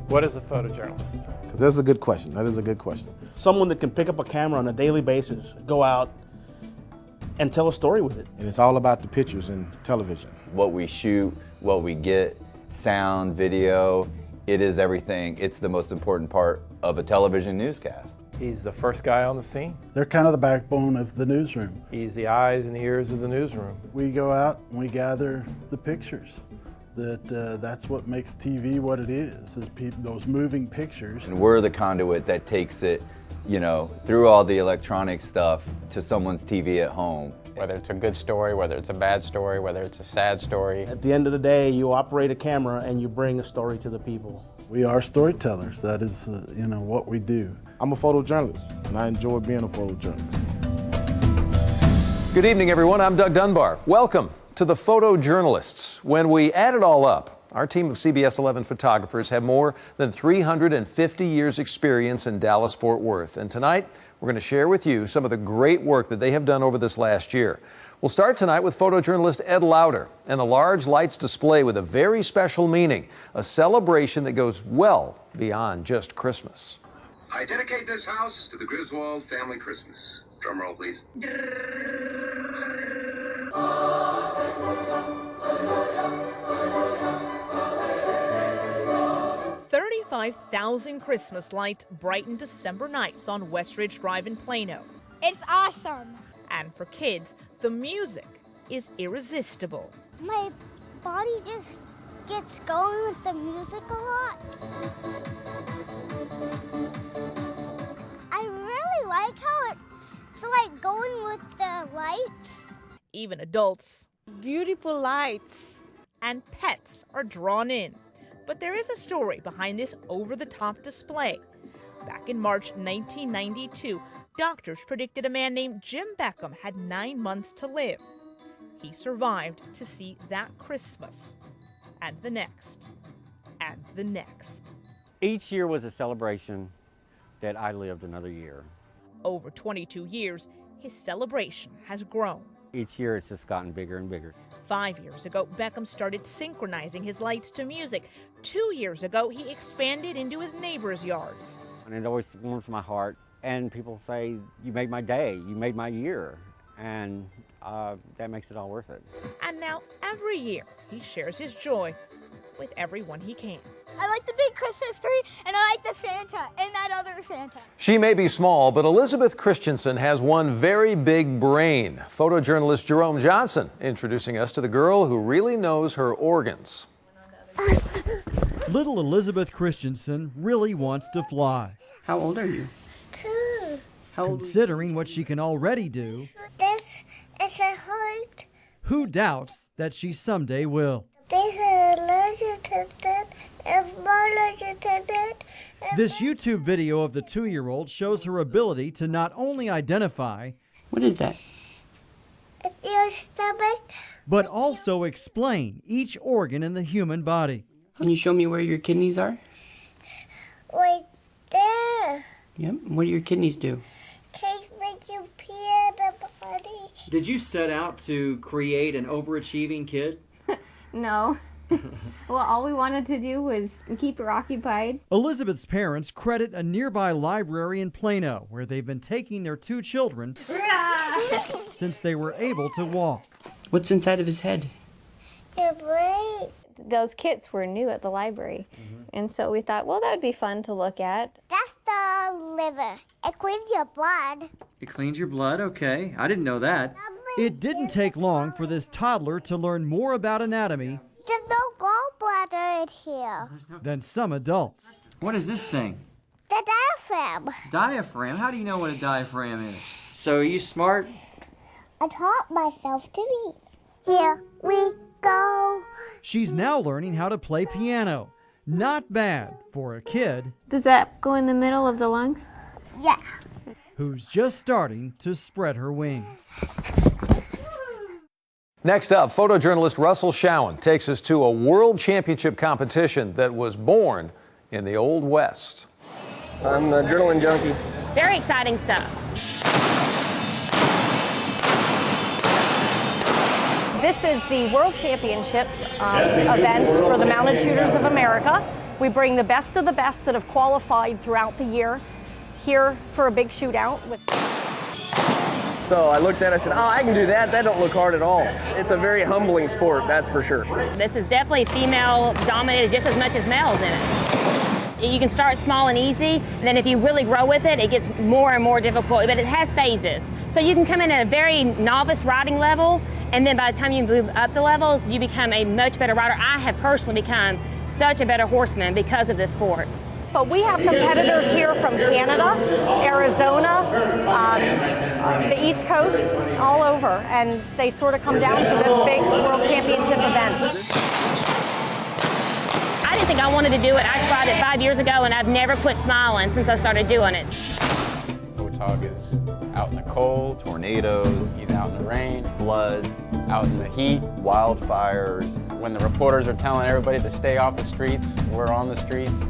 What is a photojournalist? Because that's a good question. That is a good question. Someone that can pick up a camera on a daily basis, go out and tell a story with it. And it's all about the pictures and television. What we shoot, what we get, sound, video, it is everything. It's the most important part of a television newscast. He's the first guy on the scene. They're kind of the backbone of the newsroom. He's the eyes and ears of the newsroom. We go out and we gather the pictures. That's what makes TV what it is those moving pictures. And we're the conduit that takes it, you know, through all the electronic stuff to someone's TV at home. Whether it's a good story, whether it's a bad story, whether it's a sad story. At the end of the day, you operate a camera and you bring a story to the people. We are storytellers. That is, what we do. I'm a photojournalist, and I enjoy being a photojournalist. Good evening, everyone. I'm Doug Dunbar. Welcome to the Photojournalists. When we add it all up, our team of CBS 11 photographers have more than 350 years experience in Dallas-Fort Worth. And tonight, we're going to share with you some of the great work that they have done over this last year. We'll start tonight with photojournalist Ed Lauder and a large lights display with a very special meaning, a celebration that goes well beyond just Christmas. I dedicate this house to the Griswold family Christmas. Drum roll, please. 35,000 Christmas lights brighten December nights on West Ridge Drive in Plano. It's awesome. And for kids, the music is irresistible. My body just gets going with the music a lot. I really like how it's like going with the lights. Even adults Beautiful lights. and pets are drawn in. But there is a story behind this over-the-top display. Back in March 1992, doctors predicted a man named Jim Beckham had 9 months to live. He survived to see that Christmas, and the next, and the next. Each year was a celebration that I lived another year. Over 22 years, his celebration has grown. Each year it's just gotten bigger and bigger. 5 years ago, Beckham started synchronizing his lights to music. 2 years ago, he expanded into his neighbors' yards. And it always warms my heart. And people say, you made my day, you made my year. And that makes it all worth it. And now, every year, he shares his joy with everyone he can. I like the big Christmas tree, and I like the Santa and that other Santa. She may be small, but Elizabeth Christensen has one very big brain. Photojournalist Jerome Johnson introducing us to the girl who really knows her organs. Little Elizabeth Christensen really wants to fly. How old are you? 2. Considering what she can already do, This is a heart. who doubts that she someday will? This is allergic to that, and more allergic to that. This YouTube video of the 2-year-old shows her ability to not only identify, What is that? It's your stomach. but also explain each organ in the human body. Can you show me where your kidneys are? Right there. Yep. What do your kidneys do? Cakes make you pee in the body. Did you set out to create an overachieving kid? No. Well, all we wanted to do was keep her occupied. Elizabeth's parents credit a nearby library in Plano, where they've been taking their 2 children since they were able to walk. What's inside of his head? Your brain. Those kits were new at the library. And so we thought, well, that would be fun to look at. That's the liver. It cleans your blood. It cleans your blood? Okay. I didn't know that. It didn't take long for this toddler to learn more about anatomy There's no gallbladder in here. than some adults. What is this thing? The diaphragm. Diaphragm? How do you know what a diaphragm is? So are you smart? I taught myself to read. Here we go. She's now learning how to play piano. Not bad for a kid Does that go in the middle of the lungs? Yeah. who's just starting to spread her wings. Next up, photojournalist Russell Showen takes us to a world championship competition that was born in the Old West. I'm an adrenaline junkie. Very exciting stuff. This is the World Championship event for the Mounted Shooters of America. We bring the best of the best that have qualified throughout the year here for a big shootout. So I looked at it, I said, oh, I can do that. That don't look hard at all. It's a very humbling sport, that's for sure. This is definitely female dominated just as much as males in it. You can start small and easy, and then if you really grow with it, it gets more and more difficult, but it has phases. So you can come in at a very novice riding level, and then by the time you move up the levels, you become a much better rider. I have personally become such a better horseman because of this sport. But we have competitors here from Canada, Arizona, the East Coast, all over, and they sort of come down for this big World Championship event. I didn't think I wanted to do it. I tried it 5 years ago, and I've never quit smiling since I started doing it. Photog is out in the cold, tornadoes, he's out in the rain, floods, out in the heat, wildfires. When the reporters are telling everybody to stay off the streets, we're on the streets.